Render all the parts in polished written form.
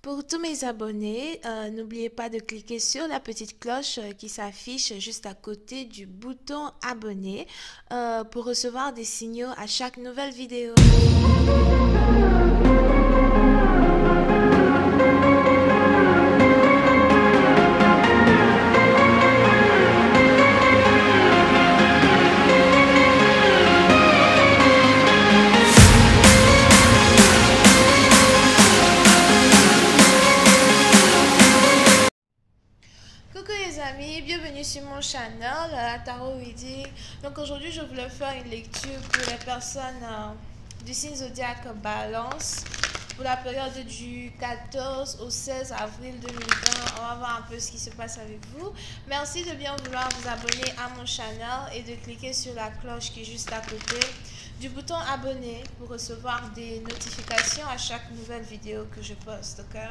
Pour tous mes abonnés, n'oubliez pas de cliquer sur la petite cloche qui s'affiche juste à côté du bouton abonner pour recevoir des signaux à chaque nouvelle vidéo. Coucou les amis, bienvenue sur mon channel Tarot Reading. Donc aujourd'hui je voulais faire une lecture pour les personnes du signe zodiaque Balance pour la période du 14 au 16 avril 2020. On va voir un peu ce qui se passe avec vous. Merci de bien vouloir vous abonner à mon channel et de cliquer sur la cloche qui est juste à côté du bouton abonner pour recevoir des notifications à chaque nouvelle vidéo que je poste, ok?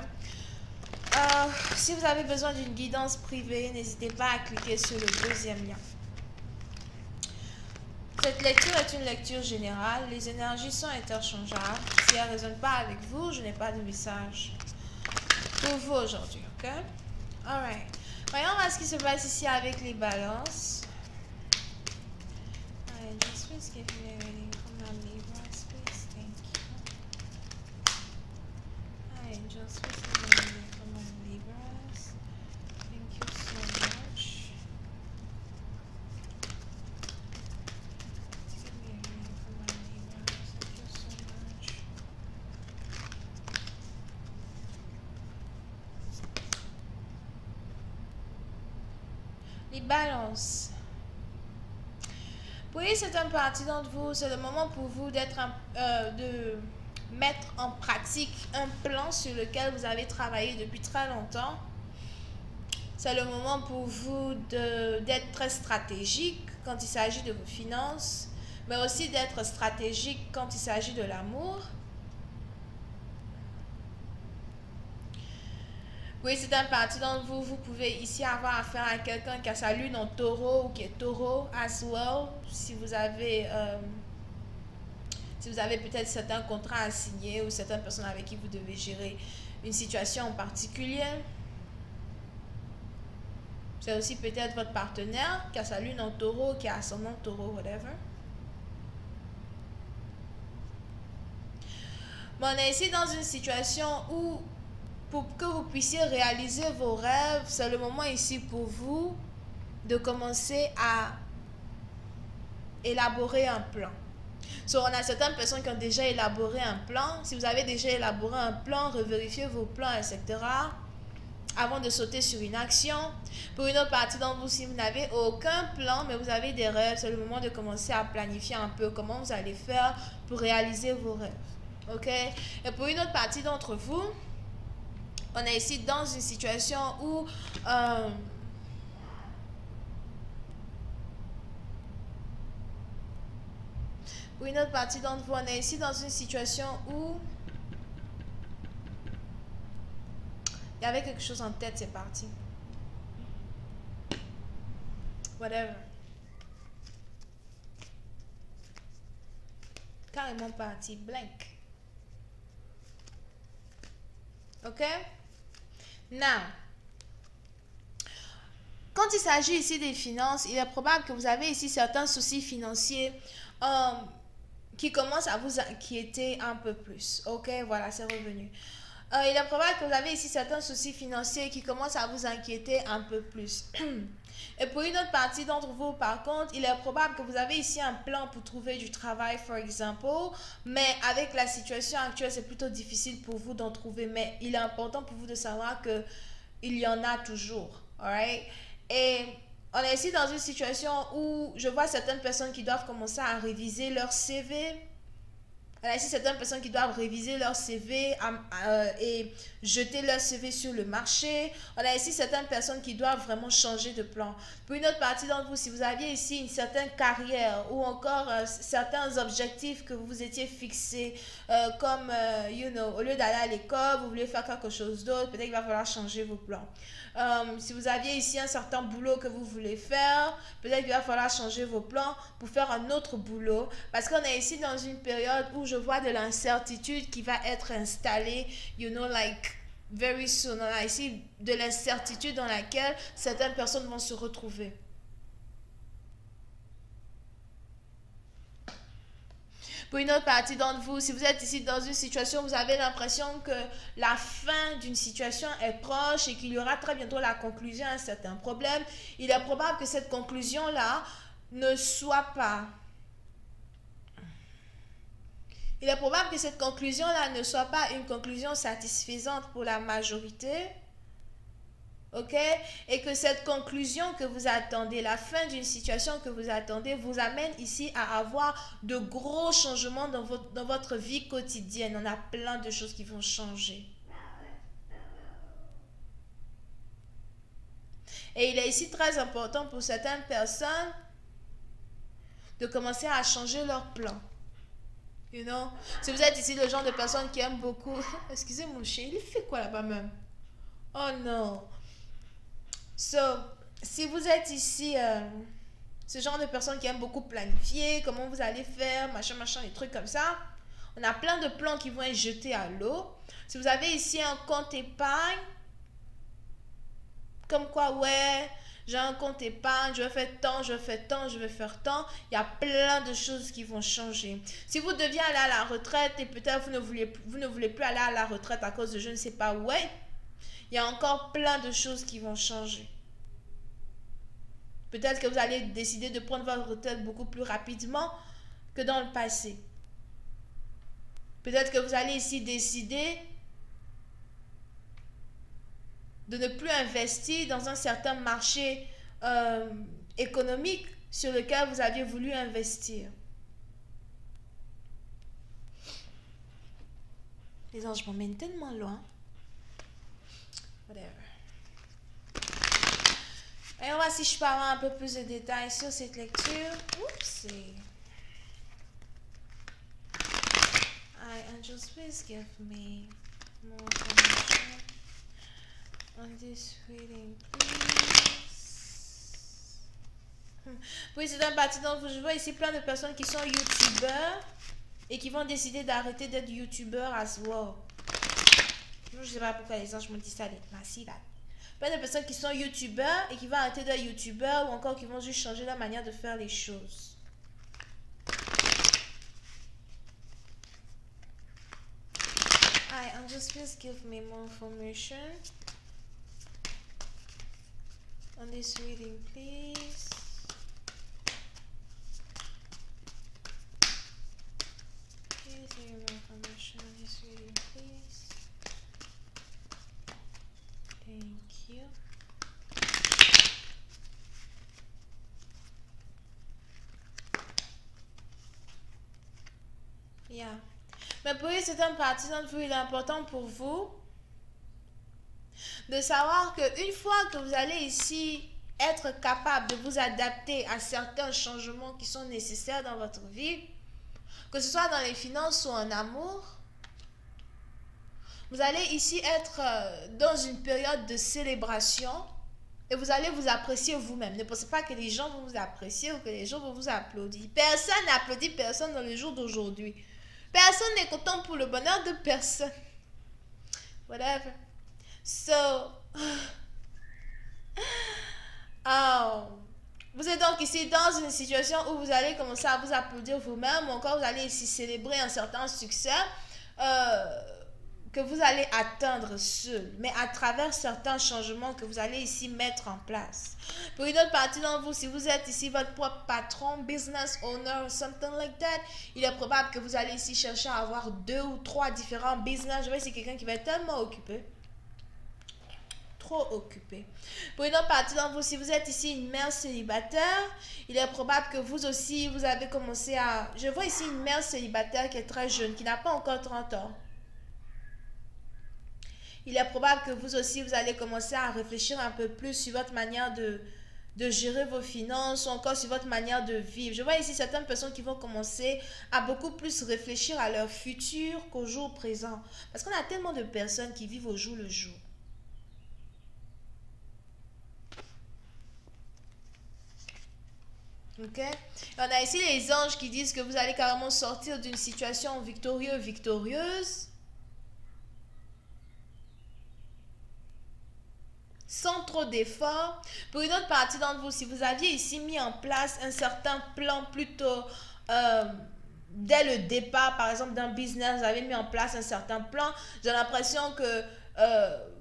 Si vous avez besoin d'une guidance privée, n'hésitez pas à cliquer sur le deuxième lien. Cette lecture est une lecture générale. Les énergies sont interchangeables. Si elles ne résonnent pas avec vous, je n'ai pas de message pour vous aujourd'hui, ok? Alright. Voyons voir ce qui se passe ici avec les balances. Alright, just please give me a reading from my Libras, please. Thank you. Alright, just please give me a reading from my Libras. Thank you so much. Give me a reading from my Libras. Thank you so much. Les balances. Oui, c'est une partie d'entre vous, c'est le moment pour vous d'être de mettre en pratique un plan sur lequel vous avez travaillé depuis très longtemps. C'est le moment pour vous d'être très stratégique quand il s'agit de vos finances, mais aussi d'être stratégique quand il s'agit de l'amour. Oui, c'est un parti d'entre vous. Vous pouvez ici avoir affaire à quelqu'un qui a sa lune en taureau ou qui est taureau as well. Si vous avez peut-être certains contrats à signer ou certaines personnes avec qui vous devez gérer une situation en particulier. C'est aussi peut-être votre partenaire qui a sa lune en taureau, qui a son nom taureau, whatever. Bon, on est ici dans une situation où pour que vous puissiez réaliser vos rêves, c'est le moment ici pour vous de commencer à élaborer un plan. So, on a certaines personnes qui ont déjà élaboré un plan. Si vous avez déjà élaboré un plan, revérifiez vos plans, etc. avant de sauter sur une action. Pour une autre partie d'entre vous, si vous n'avez aucun plan, mais vous avez des rêves, c'est le moment de commencer à planifier un peu comment vous allez faire pour réaliser vos rêves. Ok? Et pour une autre partie d'entre vous, on est ici dans une situation où pour une autre partie d'entre vous, on est ici dans une situation où il y avait quelque chose en tête, c'est parti. Whatever. Carrément parti, blank. Ok? Now, quand il s'agit ici des finances, il est probable que vous avez ici certains soucis financiers qui commencent à vous inquiéter un peu plus. Ok, voilà, c'est revenu. Il est probable que vous avez ici certains soucis financiers qui commencent à vous inquiéter un peu plus. Et pour une autre partie d'entre vous, par contre, il est probable que vous avez ici un plan pour trouver du travail, par exemple, mais avec la situation actuelle, c'est plutôt difficile pour vous d'en trouver. Mais il est important pour vous de savoir que il y en a toujours. Alright? Et on est ici dans une situation où je vois certaines personnes qui doivent commencer à réviser leur CV. On a ici certaines personnes qui doivent réviser leur CV et jeter leur CV sur le marché. On a ici certaines personnes qui doivent vraiment changer de plan. Pour une autre partie d'entre vous, si vous aviez ici une certaine carrière ou encore certains objectifs que vous vous étiez fixés, comme, au lieu d'aller à l'école, vous voulez faire quelque chose d'autre, peut-être qu'il va falloir changer vos plans. Si vous aviez ici un certain boulot que vous voulez faire, peut-être qu'il va falloir changer vos plans pour faire un autre boulot. Parce qu'on est ici dans une période où je vois de l'incertitude qui va être installée, very soon. On a ici de l'incertitude dans laquelle certaines personnes vont se retrouver. Pour une autre partie d'entre vous, si vous êtes ici dans une situation où vous avez l'impression que la fin d'une situation est proche et qu'il y aura très bientôt la conclusion à un certain problème, il est probable que cette conclusion-là ne soit pas... Il est probable que cette conclusion-là ne soit pas une conclusion satisfaisante pour la majorité. Ok? Et que cette conclusion que vous attendez, la fin d'une situation que vous attendez, vous amène ici à avoir de gros changements dans votre vie quotidienne. On a plein de choses qui vont changer. Et il est ici très important pour certaines personnes de commencer à changer leur plan. You know? Si vous êtes ici le genre de personne qui aime beaucoup... Excusez mon chien, il fait quoi là-bas même? Oh non! So, si vous êtes ici, ce genre de personne qui aime beaucoup planifier, comment vous allez faire, machin, des trucs comme ça, on a plein de plans qui vont être jetés à l'eau. Si vous avez ici un compte épargne, comme quoi, ouais, j'ai un compte épargne, je vais faire tant, je vais faire tant, je vais faire tant, il y a plein de choses qui vont changer. Si vous deviez aller à la retraite et peut-être vous ne voulez plus aller à la retraite à cause de je ne sais pas où, ouais, il y a encore plein de choses qui vont changer. Peut-être que vous allez décider de prendre votre retraite beaucoup plus rapidement que dans le passé. Peut-être que vous allez ici décider de ne plus investir dans un certain marché économique sur lequel vous aviez voulu investir. Les anges m'emmènent tellement loin. Whatever. Et on va si je parle un peu plus de détails sur cette lecture. Oups. Angels, please give me more information on this reading, please. Oui, c'est un parti dont je vois ici plein de personnes qui sont youtubeurs et qui vont décider d'arrêter d'être youtubeurs as well. Je ne sais pas pourquoi les anges me disent ça, merci là. Plein de personnes qui sont youtubeurs et qui vont arrêter d'être youtubeurs ou encore qui vont juste changer la manière de faire les choses. Angels, please give me more information on this reading, please. Please give me more information on this reading, please. Thank you. Yeah. Mais pour certaines parties d'entre vous, il est important pour vous de savoir qu'une fois que vous allez ici être capable de vous adapter à certains changements qui sont nécessaires dans votre vie, que ce soit dans les finances ou en amour, vous allez ici être dans une période de célébration et vous allez vous apprécier vous-même. Ne pensez pas que les gens vont vous apprécier ou que les gens vont vous applaudir. Personne n'applaudit personne dans le jour d'aujourd'hui. Personne n'est content pour le bonheur de personne. Whatever. So, vous êtes donc ici dans une situation où vous allez commencer à vous applaudir vous-même, ou encore vous allez ici célébrer un certain succès que vous allez atteindre seul, mais à travers certains changements que vous allez ici mettre en place. Pour une autre partie d'entre vous, si vous êtes ici votre propre patron, business owner, something like that, il est probable que vous allez ici chercher à avoir 2 ou 3 différents business. Je vois ici quelqu'un qui va être tellement occupé. Trop occupé. Pour une autre partie d'entre vous, si vous êtes ici une mère célibataire, il est probable que vous aussi, vous avez commencé à... Je vois ici une mère célibataire qui est très jeune, qui n'a pas encore 30 ans. Il est probable que vous aussi, vous allez commencer à réfléchir un peu plus sur votre manière de gérer vos finances ou encore sur votre manière de vivre. Je vois ici certaines personnes qui vont commencer à beaucoup plus réfléchir à leur futur qu'au jour présent. Parce qu'on a tellement de personnes qui vivent au jour le jour. Ok? On a ici les anges qui disent que vous allez carrément sortir d'une situation victorieuse. sans trop d'efforts. Pour une autre partie d'entre vous, si vous aviez ici mis en place un certain plan plutôt dès le départ, par exemple d'un business, vous avez mis en place un certain plan, j'ai l'impression que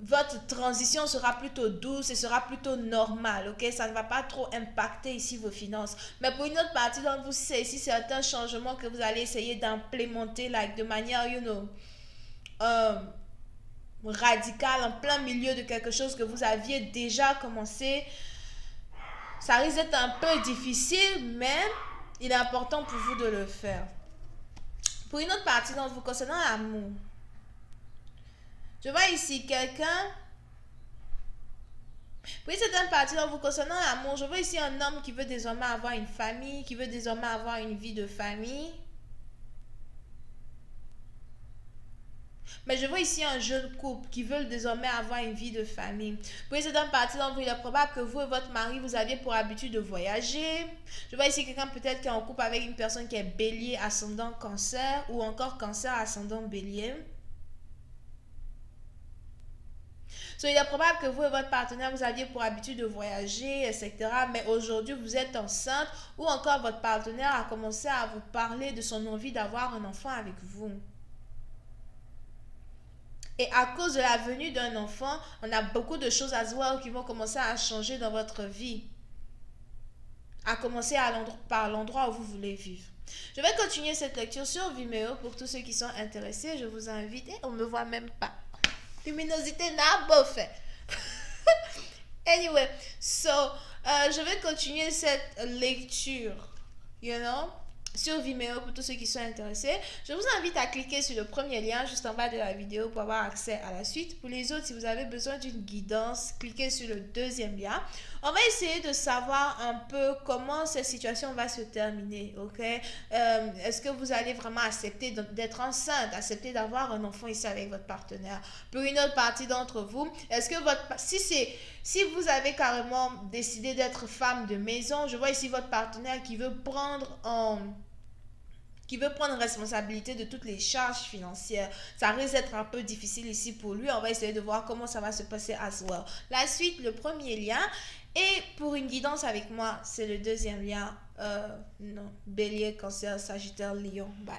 votre transition sera plutôt douce et sera plutôt normale, ok? Ça ne va pas trop impacter ici vos finances. Mais pour une autre partie d'entre vous, c'est ici certains changements que vous allez essayer d'implémenter de manière, radicale, en plein milieu de quelque chose que vous aviez déjà commencé. Ça risque d'être un peu difficile, mais il est important pour vous de le faire. Pour une autre partie d'entre vous, concernant l'amour, je vois ici quelqu'un. Pour une certaine partie d'entre vous, concernant l'amour, je vois ici un homme qui veut désormais avoir une famille, qui veut désormais avoir une vie de famille. Mais je vois ici un jeune couple qui veut désormais avoir une vie de famille. Pour une certaine partie d'entre vous, il est probable que vous et votre mari, vous aviez pour habitude de voyager. Je vois ici quelqu'un peut-être qui est en couple avec une personne qui est bélier, ascendant cancer, ou encore cancer, ascendant bélier. So, il est probable que vous et votre partenaire, vous aviez pour habitude de voyager, etc. Mais aujourd'hui, vous êtes enceinte, ou encore votre partenaire a commencé à vous parler de son envie d'avoir un enfant avec vous. Et à cause de la venue d'un enfant, on a beaucoup de choses à se voir qui vont commencer à changer dans votre vie. À commencer par l'endroit où vous voulez vivre. Je vais continuer cette lecture sur Vimeo pour tous ceux qui sont intéressés. Je vous invite. Et on ne me voit même pas. Luminosité n'a pas fait. Anyway, je vais continuer cette lecture. Sur Vimeo pour tous ceux qui sont intéressés. Je vous invite à cliquer sur le premier lien juste en bas de la vidéo pour avoir accès à la suite. Pour les autres, si vous avez besoin d'une guidance, cliquez sur le deuxième lien. On va essayer de savoir un peu comment cette situation va se terminer, ok? Est-ce que vous allez vraiment accepter d'être enceinte, accepter d'avoir un enfant ici avec votre partenaire? Pour une autre partie d'entre vous, est-ce que si vous avez carrément décidé d'être femme de maison, je vois ici votre partenaire qui veut prendre responsabilité de toutes les charges financières. Ça risque d'être un peu difficile ici pour lui. On va essayer de voir comment ça va se passer à ce moment. La suite, le premier lien. Et pour une guidance avec moi, c'est le deuxième lien. Non, Bélier, Cancer, Sagittaire, Lion. Bye.